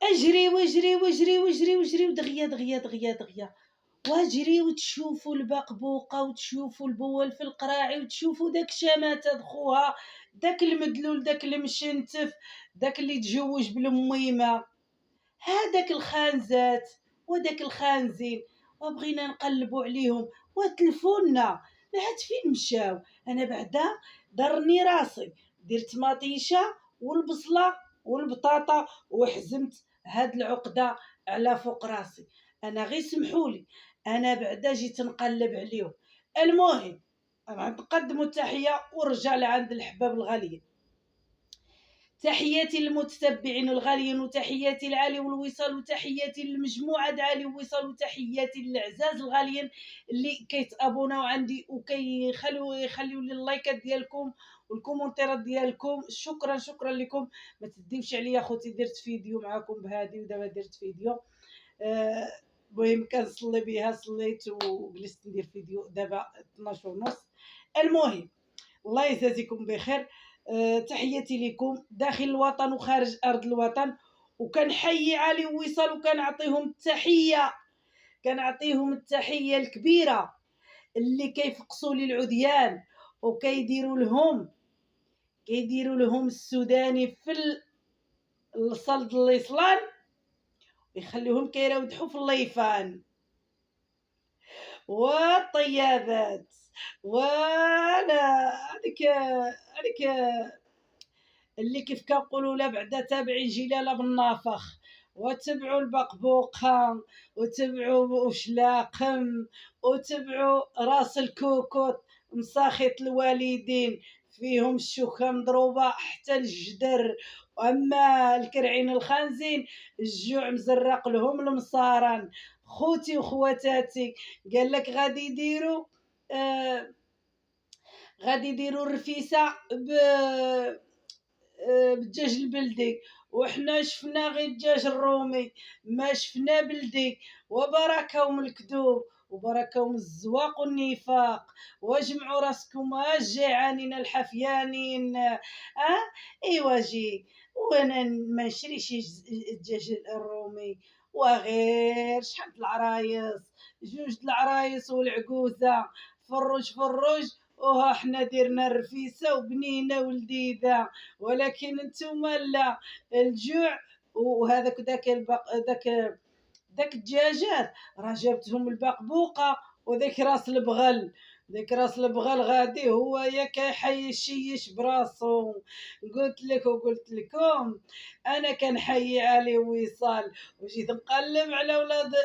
اجري واجري واجري واجري واجري ودغيا دغيا دغيا دغيا، واجري وتشوفوا البقبوقه وتشوفوا البول في القراعي وتشوفوا داك شماتة خوها، داك المدلول داك المشنتف، داك اللي تجوج بالميمه، هذاك الخانزات وداك الخانزين، وبغينا نقلبوا عليهم وتلفونا، ما عاد فين مشاو. انا بعدا ضرني راسي، درت مطيشه والبصله والبطاطا وحزمت هاد العقده على فوق راسي. انا غير سمحولي، انا بعدا جيت نقلب عليهم. المهم انا نقدموا التحيه ونرجع لعند الحباب الغاليين. تحياتي للمتتبعين الغاليين، وتحياتي لعلي والوصال، وتحياتي للمجموعة علي والوصال، وتحياتي للعزاز الغاليين اللي كيتابوناو عندي يخليو لي اللايكات ديالكم والكومونتيرات ديالكم. شكرا شكرا لكم. ما تديوش عليا خوتي، درت فيديو معكم بهادي ودابا درت فيديو. المهم كنصلي بها، صليت وجلست ندير فيديو دابا 12 ونص. المهم الله يجازيكم بخير. تحياتي لكم داخل الوطن وخارج ارض الوطن، وكنحيي علي ووصال وكنعطيهم التحيه، كنعطيهم التحيه الكبيره اللي كيفقسوا لي العديان وكيديروا لهم السوداني في الصلد الليصلان ويخليهم كيراودحوا في الليفان والطيابات. وانا هذيك اللي كيف كنقولوا لا بعدا تابعين جلاله بالنافخ، وتبعوا البقبوقه، وتبعوا وشلاقم، وتبعوا راس الكوكوط مساخط الوالدين، فيهم الشوكه مضروبه حتى الجدر. واما الكرعين الخانزين الجوع مزرق لهم المصارن. خوتي وخواتاتي قال لك غادي يديروا الرفيسه بالدجاج البلدي، وحنا شفنا غير الدجاج الرومي، ما شفنا بلدي. وبركاهم الكذوب وبركاهم الزواق والنفاق، واجمعوا راسكم الجيعانين الحفيانين. ايوا جي، وانا ما نشريش الدجاج الرومي، وغير شحال العرايس، جوج العرايس والعجوزه، فروج فروج، وها حنا درنا الرفيسه وبنينه ولذيذه. ولكن نتوما لا، الجوع. وهذاك داك الدجاجات راه جابتهم البقبوقه، وذاك راس البغل، ذاك راس البغل غادي هو يا كيحيش براسو. قلت لكم انا كنحيي علي وصال، وجيت نقلب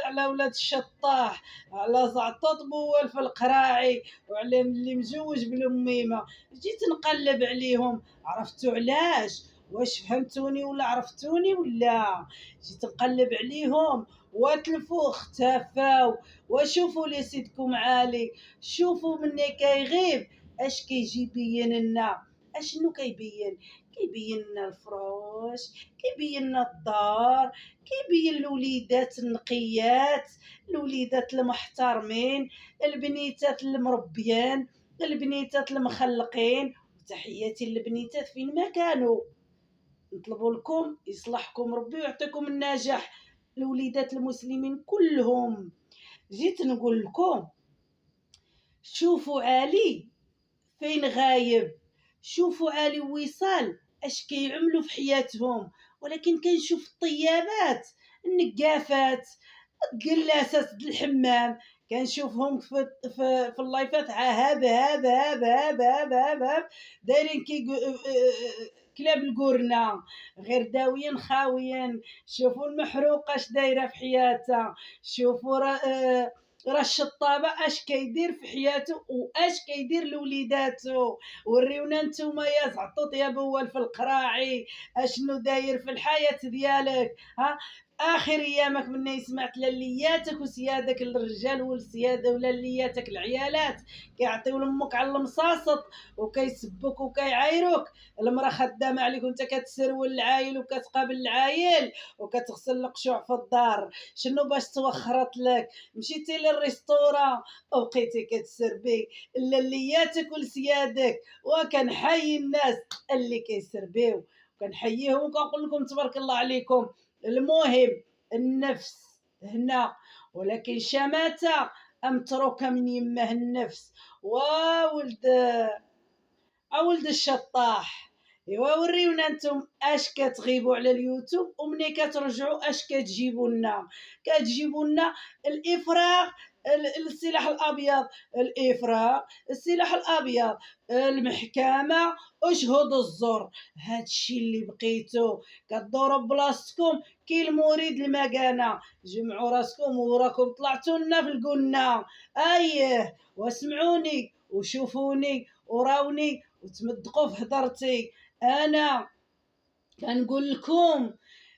على ولاد الشطاح، على زعطوط بول في القراعي، وعلى اللي مجوج بالميمه. جيت نقلب عليهم، عرفتوا علاش؟ واش فهمتوني ولا عرفتوني ولا؟ جيت نقلب عليهم وتلفوا اختفاو. وشوفوا لي سيدكم عالي، شوفوا مني كيغيب اش كيجي يبين لنا. اشنو كيبين؟ كيبين لنا الفروش، كيبين لنا الدار، كيبين الوليدات النقيات، الوليدات المحترمين، البنيتات المربيان، البنيتات المخلقين. وتحياتي للبنيتات فين ما كانوا، نطلبوا لكم يصلحكم ربي ويعطيكم النجاح، الوليدات المسلمين كلهم. جيت نقول لكم شوفوا علي فين غايب، شوفوا علي ووصال اش كيعملوا في حياتهم. ولكن كنشوف الطيابات، النقافات، القلاسات د الحمام، كنشوفهم في اللايفات هاب هاب هاب هاب هاب هاب هاب دايرين كي كلاب القرنة، غير داويين خاويين. شوفوا المحروقه اش دايره في حياتها، شوفوا رش الطابة اش كيدير في حياته واش كيدير لوليداته. وريونا نتوما يا زعطوط يا بوال في القراعي اشنو داير في الحياة ديالك. اخر ايامك من سمعت للياتك وسيادك الرجال والسياده ولا لياتك العيالات كيعطيو لامك على المصاصط وكيسبوك وكيعايروك. المراه خدامه عليك وانت كتسرول العايل وكتقابل العايل وكتغسل القشوع في الدار. شنو باش توخرت لك؟ مشيتي للريستورا وبقيتي كتسربي للياتك ولسيادك. وكنحيي الناس اللي كيسربيو كنحييهم وكنقول لكم تبارك الله عليكم. المهم النفس هنا، ولكن شماتة أمتروكة من يمه النفس. وولد اولد الشطاح. ايوا وريونا انتم اش كتغيبوا على اليوتيوب ومني كترجعوا اش كتجيبوا لنا. كتجيبوا لنا الافراغ، السلاح الابيض، الافراغ، السلاح الابيض، المحكمه، اشهد الزور. هادشي اللي بقيتو كدوروا بلاصتكم كي المريد المكانه. جمعوا راسكم وراكم طلعتوا لنا في القنه. ايه واسمعوني وشوفوني وراوني وتمدقوا في هضرتي. انا كنقول لكم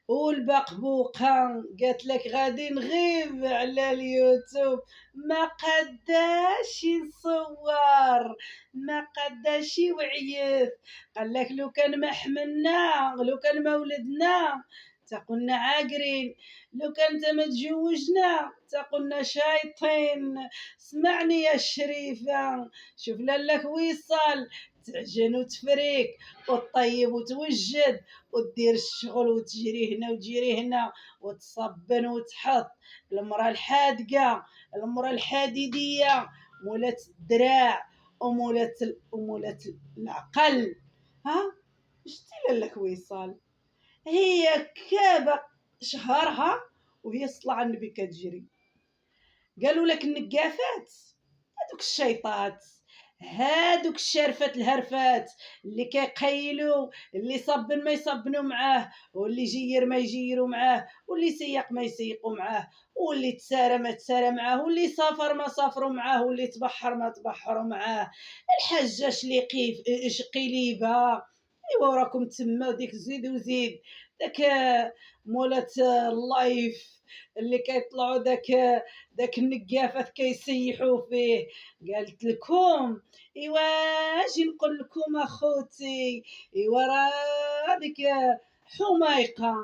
والبقبوقه قالت لك غادي نغيب على اليوتيوب، ما قداش نصور، ما قداش وعيت. قال لك لو كان ما حملنا، لو كان ما ولدنا تقولنا عاقرين، لو كان ما تزوجنا تقولنا شايطين. اسمعني يا شريفه، شوف لك ويصال تعجن وتفريك وتطيب وتوجد ودير الشغل وتجري هنا وتجري هنا وتصبن وتحط. المراه الحادقه، المراه الحديديه، مولات الدراع ومولات العقل. ها شتي لك وصال، هي كابه شهرها وهي صلى على النبي كتجري. قالوا لك النقافات هذوك الشيطات، هادوك الشرفات الهرفات اللي كيقيلوا، اللي يصبن ما يصبنوا معاه، واللي يجير ما يجيروا معاه، واللي يسيق ما يسيقوا معاه، واللي تسارى ما تسارى معاه، واللي يسافر ما سافروا معاه، واللي يتبحر ما تبحروا معاه. الحجاج اللي قليبه. ايوا راكم تما وديك زيد وزيد داك مولات اللايف اللي كيطلعوا داك النقافات كيسيحوا فيه. قالت لكم ايوا اجي نقول لكم اخوتي، ايوا راه هذيك حميقه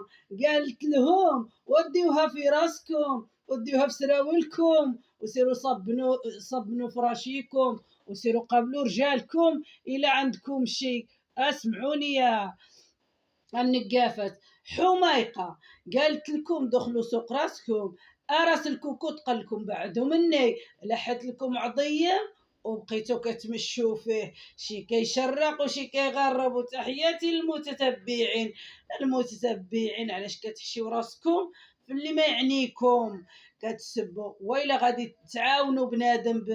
قالت لهم وديوها في راسكم، وديوها في سراولكم، وسيروا صبنوا فراشيكم، وسيروا قابلوا رجالكم الى عندكم شي. اسمعوني يا النقافات حميقه، قالت لكم دخلوا سوق راسكم، اراس الكوكوت قال لكم بعدوا مني، لحت لكم عضيه وبقيتو كتمشوا فيه، شي كيشرق وشي كيغرب. وتحياتي للمتتبعين، المتتبعين علاش كتحشيو راسكم في اللي ما يعنيكم، كتسبوا ويلا غادي تعاونوا بنادم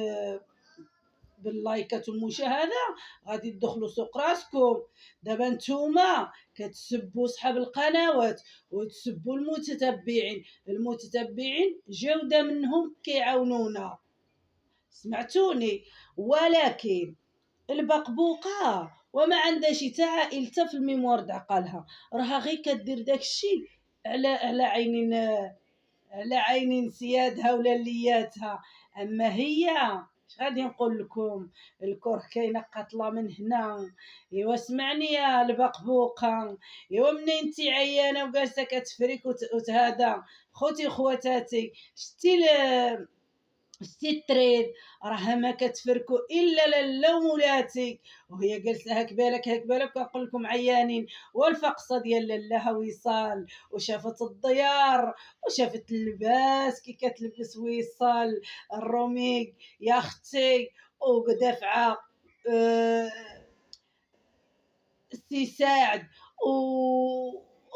باللايكات والمشاهده غادي تدخلوا سوق راسكم. دابا نتوما كتسبوا صحاب القنوات وتسبوا المتتبعين، المتتبعين جوده منهم كيعاونونا. سمعتوني؟ ولكن البقبوقه وما عندها شي تا عائلتها في الميموار د عقلها، راها غير كدير داكشي على عينين سيادها ولا لياتها. اما هي اش غادي نقول لكم، الكره كاينه قاتله من هنا. ايوا اسمعني يا البقبوقه، ايوا منين انت عيانه وجالسه كتفريك وتهذا. خوتي خواتاتي شتي التريد، راه ما كتفركو الا لالا ومولاتي، وهي جالسه هكبالك كنقول لكم عيانين. والفقصه ديال لالاها وصال وشافت الديار وشافت اللباس كي كتلبس وصال الروميق يا اختي، ودافعه آه، السي سعد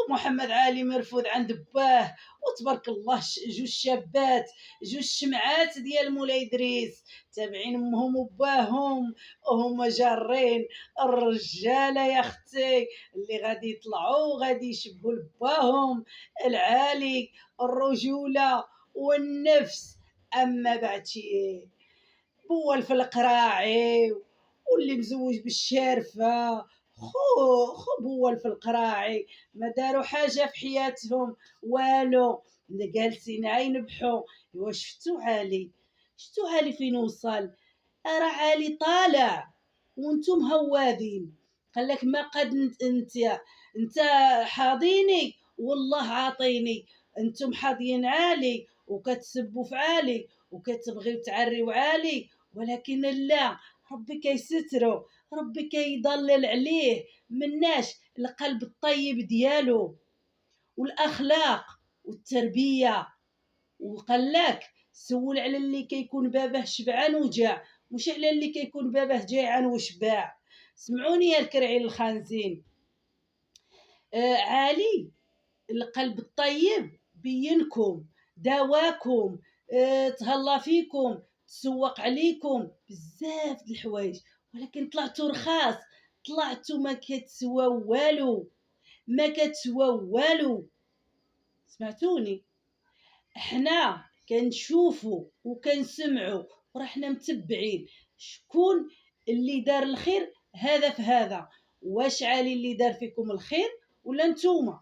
ومحمد علي مرفوض عند باه. وتبارك الله جوج شابات، جوج شمعات ديال مولاي ادريس تابعين امهم وباهم وهما جارين الرجاله يا اختي اللي غادي يطلعوا غادي يشبوا لباهم العالي، الرجوله والنفس. اما بعد شي بول في القراعي واللي مزوج بالشارفه، خو بول في القراعي ما داروا حاجه في حياتهم والو، جالسين ينبحوا. ايوا شفتوا علي فين وصل؟ راه علي طالع وانتم هوادين. قال لك ما قد انت حاضيني والله عاطيني. انتم حاضيين عالي وكتسبوا في عالي وكتبغيو تعريو عالي، ولكن لا، ربي كيسترو، ربي كيضلل عليه مناش القلب الطيب ديالو والاخلاق والتربيه. وقال لك سول على اللي كيكون باباه شبعان وجاع، مش على اللي كيكون باباه جيعان وشباع. سمعوني يا الكرعين الخانزين. عالي القلب الطيب بينكم دواكم، تهلا فيكم، تسوق عليكم بزاف د الحوايج، ولكن طلعتوا رخاص، طلعتوا ما كتسوى والو، ما كتسوى والو. سمعتوني؟ احنا كنشوفوا وكنسمعوا ورحنا متبعين شكون اللي دار الخير هذا في هذا. واش عالي اللي دار فيكم الخير ولا نتوما؟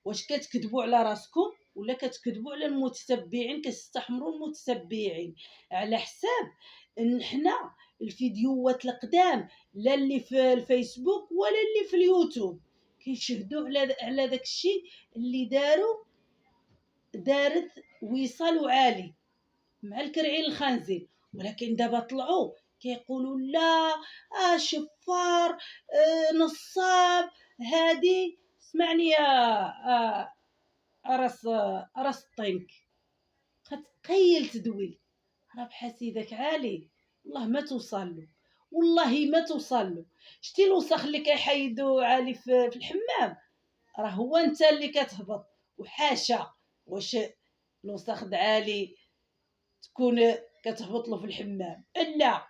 واش كتكذبوا على راسكم ولا كتكذبوا على المتتبعين، كتستحمروا المتتبعين على حساب ان حنا الفيديوهات القدام لا اللي في الفيسبوك ولا اللي في اليوتيوب كيشهدوا على داك الشيء اللي دارت وصلوا عالي مع الكرعين الخنزير. ولكن دابا طلعوا كيقولوا لا، شفار، نصاب. هادي اسمعني يا أرس الطينك، خطقيل تدوي راه بحسيدك عالي، والله ما توصل له، والله ما توصل له. شتي الوسخ اللي كيحيدوا عالي في الحمام، راه هو انت اللي كتهبط. وحاشا واش الوسخ د عالي تكون كتهبط له في الحمام، لا،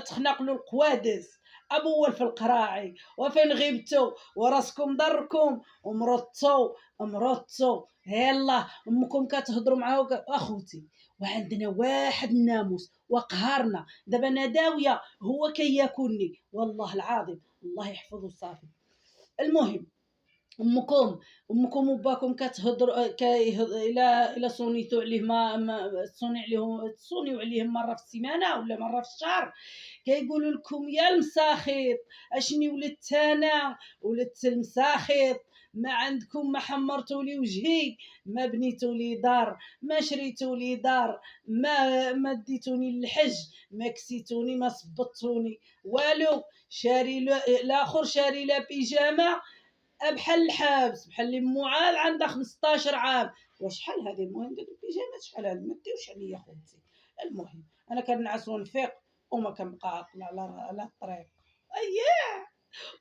تخنق له القوادس ابول في القراعي. وفين غيبتو وراسكم ضركم ومرضتو يلا امكم كتهضروا معاه اخوتي. وعندنا واحد الناموس وقهرنا دابا انا داويه هو كياكلني والله العظيم، الله يحفظه صافي. المهم امكم وباكم كتهضر الى صونيتو عليه ما صونيو عليه مره في السيمانه ولا مره في الشهر، كيقولوا لكم يا المساخيط. اشني ولدت انا؟ ولدت المساخيط. ما عندكم ما حمرتوا لي وجهي، ما بنيتوا لي دار، ما شريتوا لي دار، ما ديتوني للحج، ما كسيتوني، ما صبطتوني والو. شاري الاخر شاري لا بيجامه بحال الحابس، بحال اللي معاد عندها 15 عام. وشحال هذه؟ المهم ديك البيجامه شحال هذه؟ ما ديوش عليا خوتي. المهم انا كنعس ونفيق وما كنبقى عاقله على الطريق. اييه.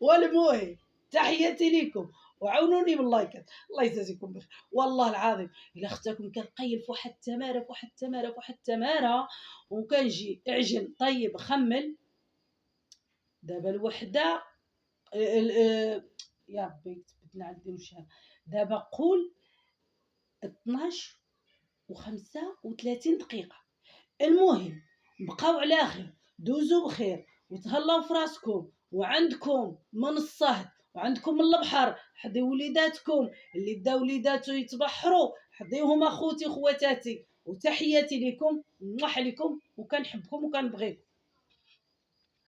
والمهم تحياتي لكم وعاونوني باللايكات، الله يجازيكم بخير. والله العظيم الا اختكم كنقيل في واحد التماره وكنجي اعجن طيب خمل. دابا الوحده يا ربي تبدنا عندي مشهد. دابا قول 12 و35 دقيقة. المهم بقاو على خير، دوزو بخير وتهلاو في راسكم، وعندكم من الصهد وعندكم من البحر. حضيو وليداتكم اللي داو وليداتو يتبحروا، حضيوهم اخوتي خواتاتي. وتحياتي لكم، عليكم، وكنحبكم وكنبغيكم.